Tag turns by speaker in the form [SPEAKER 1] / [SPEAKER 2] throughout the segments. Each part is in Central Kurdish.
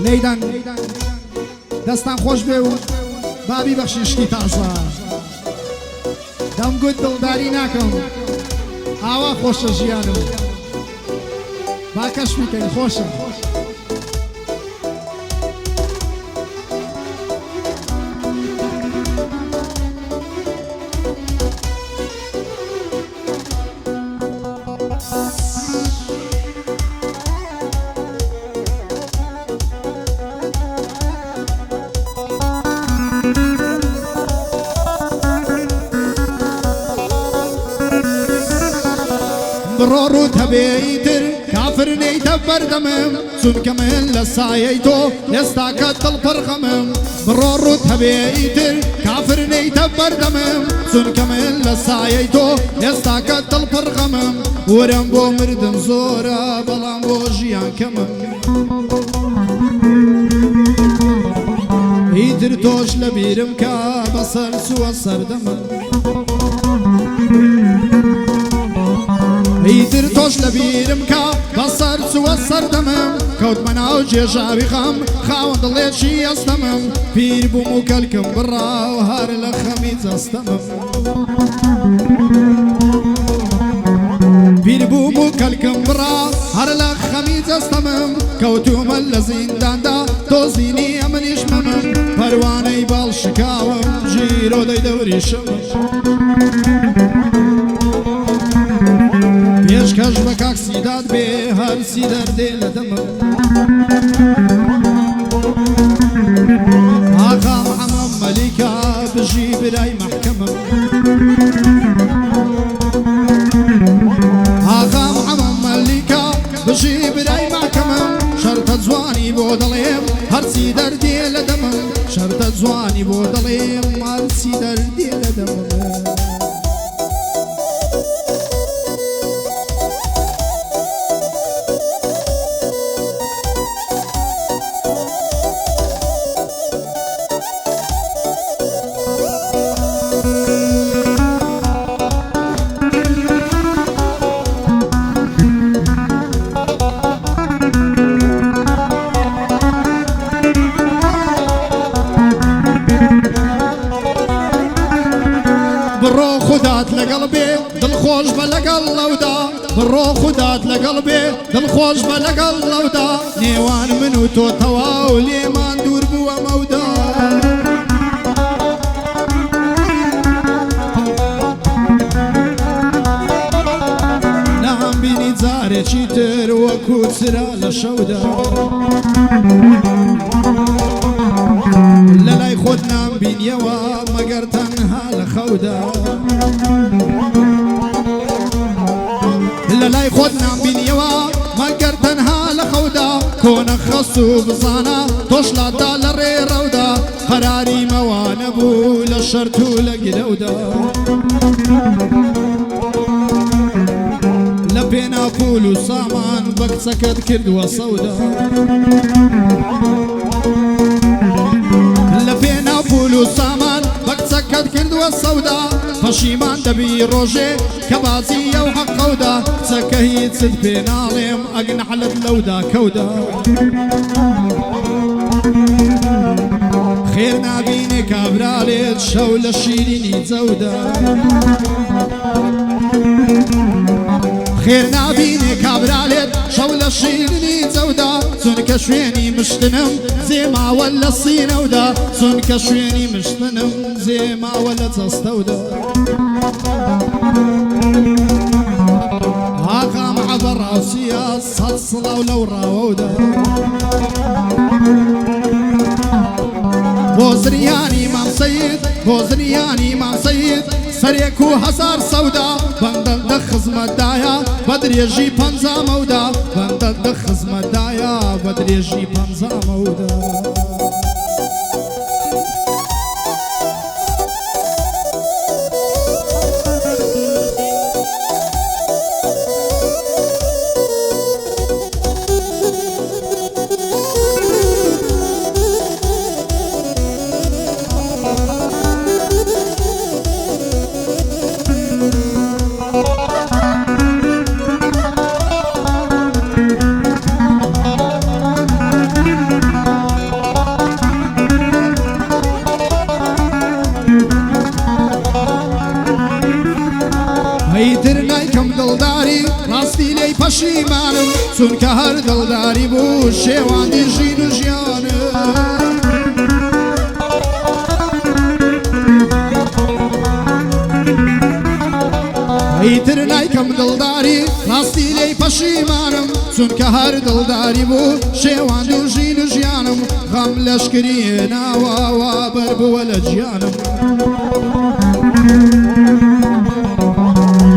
[SPEAKER 1] لەیدەن دەستان خۆش بێ و بابی بەخشیشتی تازە دەمگوت دڵداری ناکەم ئاوا خۆشە ژیانم با کەش بیکەین خۆشە بڕۆ ڕوت هەبێیتر کافر نەیتە بەردەمم چونکە من لە سایەی تۆ ئێستا کە دڵپڕ خەمم بڕۆ ڕوت هەبێیتر کافر نەیتە بەردەمم چونکە من لە سایەی تۆ ئێستا کە دڵپڕ خەمم وەرم بۆ مردن زۆرە بەڵام بۆ ژیان کەمم ئیتر تۆش لە بیرم کە بەسەر چووە سەردەمم ئیتر تۆش لە بیرم کە بەسەر چووە سەردەمم کەوتمە ناو جێژاوی خەم خاوەن دڵێکی ئەستەمم پیر بووم و کەلکم بڕاو هەر لە خەمی جەستەمم پیر بووم و کەلکم بڕا هەر لە خەمی جەستەمم کەوتومە لە زینداندا تۆزینی ئەمنیش مەمم پەروانەی باڵ شکاوم ژیرۆ دەی دەوریشم پێشکەش بە کاک سیداد بێ هەرسی دەردێ لە دەمم ئاغا محەمەد مەلیکا بژی برای مەحکەمم ئاغا محەمەد مەلیکا بژی برای مەحکەمم شەرتە جوانی بۆ دەڵێم هەرسی دەردێ لە دەمم شەرتە جوانی بۆ دەڵێم هەرسی دەردێ لە دەمم بڕۆ خودات لەگەڵ بێ دڵخۆش بە لەگەڵ لەودا بڕۆ خودات لەگەڵ بێ دڵخۆش بە لەگەڵ لەودا نێوان من و تۆ تەواو لێمان دوور بووە مەودا نامبینی جارێکی تر وەکو چرا لە شەودا لەلای خۆت نامبینیەوە مەگەر تەنها لە خەودا لەلای خۆت نامبینیەوە مەگەر تەنها لە خەودا کۆنە خەس و بزانە تۆشلادا لە ڕێڕەودا قەراری مەوە نەبوو لە شەرت و لە گرەودا لە پێنا پول و سامان بە کچەکەت کردووە سەودا لە پێنا پول و سامان بە کچەکەت کردووە سەودا پەشیمان دەبی ڕۆژێ کە بازیە و حەقەودا کچەکە هیچت پێ ناڵێم ئەگنەحلت لەودا کەودا خێر نابینێ کابرالێت شەو لە شیرینی جەودا خێر نابینێ کابرالێت شەو لە شیرینی جەودا چونکە شوێنی مشتنم زێماوە لە سینەودا چونکە شوێنی مشتنم زێماوە لە جەستەودا ئاغا مەحەبە ڕاوچیە سەد سڵاو لەو ڕاوەودا بۆ زریانی مام سەید بۆ زریانی مام سەید سەرێک و هەزار سەودا بەندەل دە خزمەتدایە بە درێژی پەنجامەودا بەندەل دە خزمەتدایە بە درێژی پەنجامەودا ئەیتر نایکەم دڵداری ڕاستی لێی پەشیمانم چونکە هەر دڵداری بوو شێواندی ژین و ژیانم ئیتر نایکەم دڵداری ڕاستی لێی پەشیمانم چونکە هەر دڵداری بوو شێواند و ژین و ژیانم غەم لەشکری هێناوە بەر بووە لە گیانم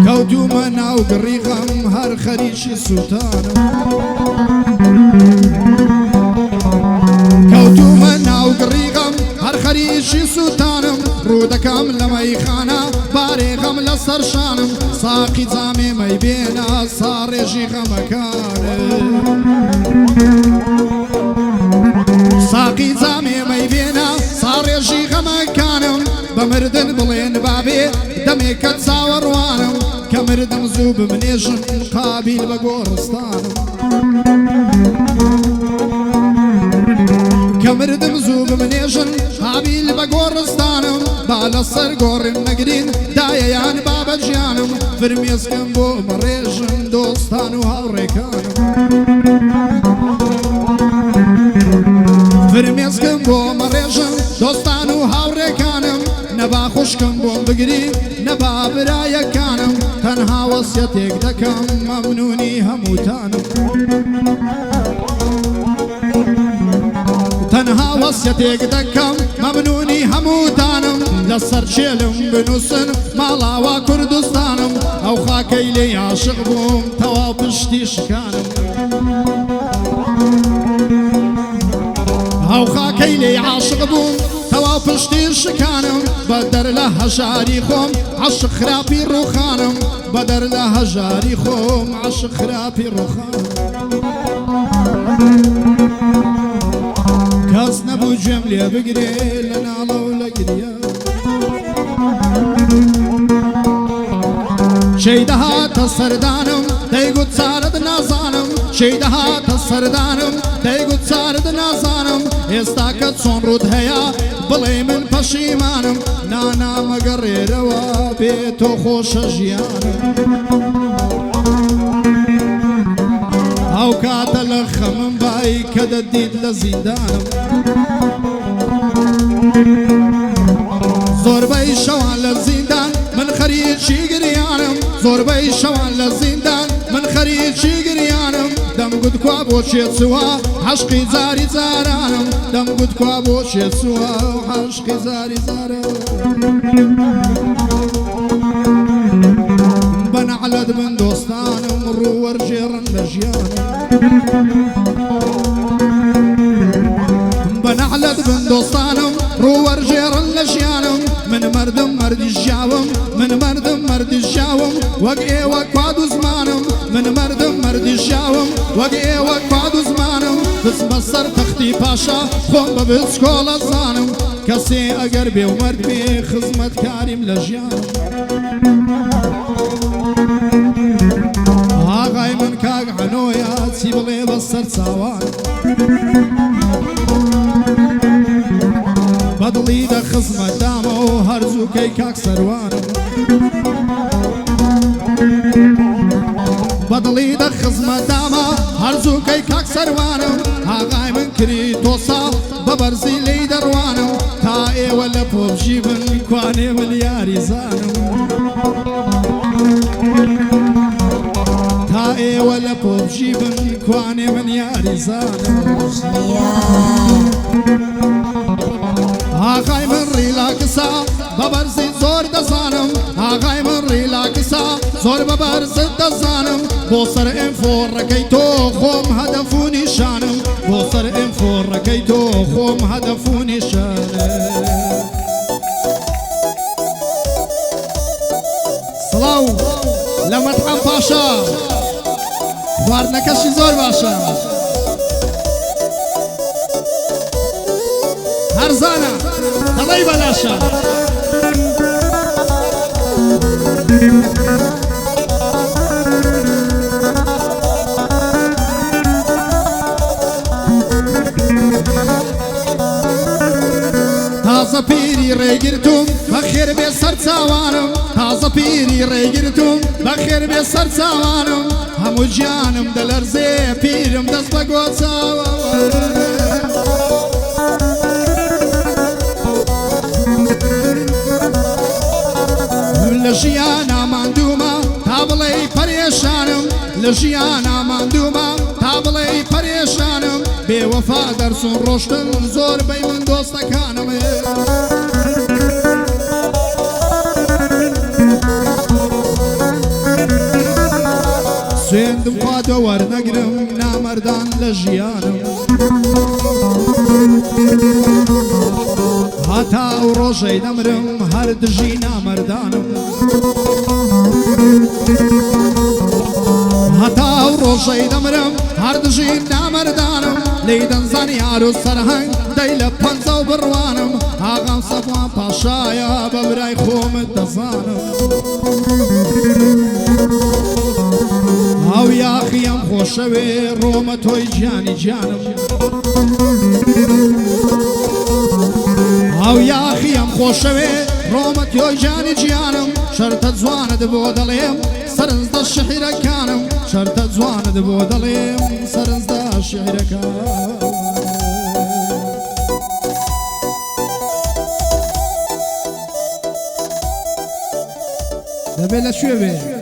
[SPEAKER 1] کەوتومە ناو گڕی غەم هەر خەریکی سوتانم کەوتومە ناو گڕی غەم هەر خەریکی سوتانم ڕوو دەکەم لە مەیخانە بارێ غەم لەسەر شانم ساقی جامێ مەی بێنە ساڕێژی غەمەکانم ساقی جامێ مەی بێنە ساڕێژی غەمەکانم بە مردن بڵێن بابێ دەمێکە چاوەڕوانم کە مردم زوو بمنێژم قابیل بە گۆڕستانم کە مردم زوو بمنێژن قابیل بە گۆڕستانم با لەسەر گۆڕم نەگرین دایەیان بابە گیانم فرمێسکەم بۆ مەڕێژن دۆستان و هاوڕێکانم فرمێسکەم بۆ مەڕێژن دۆستان و هاوڕێکانم نەبا خوشکم بۆم بگری نەبا برایەکانم تەنها وەسیەتێک دەکەم مەمنونی هەمووتانم تەنها وەسیەتێک دەکەم مەمنونی هەمووتانم لەسەر چێلم بنووسن ماڵاوا کوردستانم ئەو خاکەی لێی عاشق بووم تەواو پشتی شکانم ئەو خاکەی لێی عاشق بووم تەواو پشتی شکانم بەدەر لە هەژاری خۆم عاشق خراپی ڕووخانم بەدەر لە هەژاری خۆم عاشق خراپی ڕووخانم کەس نەبوو گوێم لێ بگرێ لە ناڵە و لە گریە شەی دەهاتە سەردانم دەیگوت چارەت نازانم شەی دەهاتە سەردانم دەیگوت چارەت نازانم ئێستا کە چۆن ڕوود هەیە بڵێ من پەشیمانم نانامەگەڕێرەوە بێ تۆ خۆشە ژیانم ئەو کاتە لە خەمم بای کە دەدیت لە زیندانم زۆربەی شەوان لە زیندان من خەریکی گریانم زۆربەی شەوان لە زیندان من خەریکی گریانم دەمگوت کوا بۆ چێچووە عەشقی جاری جارانم دەمگوت کوا بۆ چێچووە عەشقی جاری جارانم بەنەعلەت من دۆستانم ڕووەرژێڕن لە ژیانم بەنەعلەت من دۆستانم ڕووەرژێڕن لە ژیانم من مردم مردی ژیاوم من مردم مردی ژیاوم وەک ئێوە کواد و زمانم من مردم مردی ژیاوم وەک ئێوە کواد و زمانم دەچمە سەر تەختی پاشا خۆم بە بچکۆڵە زانم کەسێ ئەگەر بێ و مەرد بێ خزمەتکاریم لە ژیانم ئاغای من کاک عەنۆیە چی بڵێ بەسەر چاوان بەدڵی دەخزمەتدامە و هەرزووکەی کاک سەروانم بەدڵی دەخزمەتدامە هەرزووکەی کاک سەروانم ئاغای من کری تۆسا بە بەرزی لێی دەڕوانم تا ئێوە لە پۆبژی من کوانێ من یاری زانم تا ئێوە لە پۆبژی من کوانێ من یاری زانم ئاغای من ڕیلاکسا بە بەرزی زۆر دەزانم ئاغای من ڕیلاکسا زۆر بە بەرزت دەزانم بۆ سەر ئێنفۆڕەکەی تۆ خۆم هەدەف و نیشانم بۆ سەر ئێنفۆڕەکەی تۆ خۆم هەدەف و نیشانم سڵاو لە مەتحەم پاشا خواردنەکەشی زۆر باشە هەرزانە دەڵێی بەلاشە تازە پیری ڕێگرتوم بە بخير بسر چاوانم تازه پیری ڕێگرتم بەخێر بێسەر چاوانم هەموو گیانم دەلەرزێ پیرم دەست بە گۆچاوە لە ژیان ئاماندوومە تا بڵێ پەرێشانم لە ژیان ئاماندوومە تا بڵێ پەرێشانم بێوەفا دەرچوون ڕۆشتن زۆربەی من دۆستەکانم سوێندم خواتە وەرنەگرم نامەردان لە ژیانم هەتا ئەو ڕۆژەی دەمرم هەر دژی نامەردانم هەتا ئەو ڕۆژەی دەمرم هەر دژی نامەردانم لێی دەنزان یار و سەرهەنگ دەی لە پەنجە و بڕوانم ئاغام سەفوان پاشایە بە برای خۆمت دەزانم ئەو یاخیم خۆشەوێ ڕۆمە تۆی گیانی گیانم ئەو یاخیم خۆشەوێ ڕۆمە تۆی گیانی گیانم شەرتە جوانت بۆ دەڵێم سەرنجدە شعیرەکانم شەرتە جوانت بۆ دەڵێم سەرنجدە شعیرەکان دەبێت لە شوێ بێ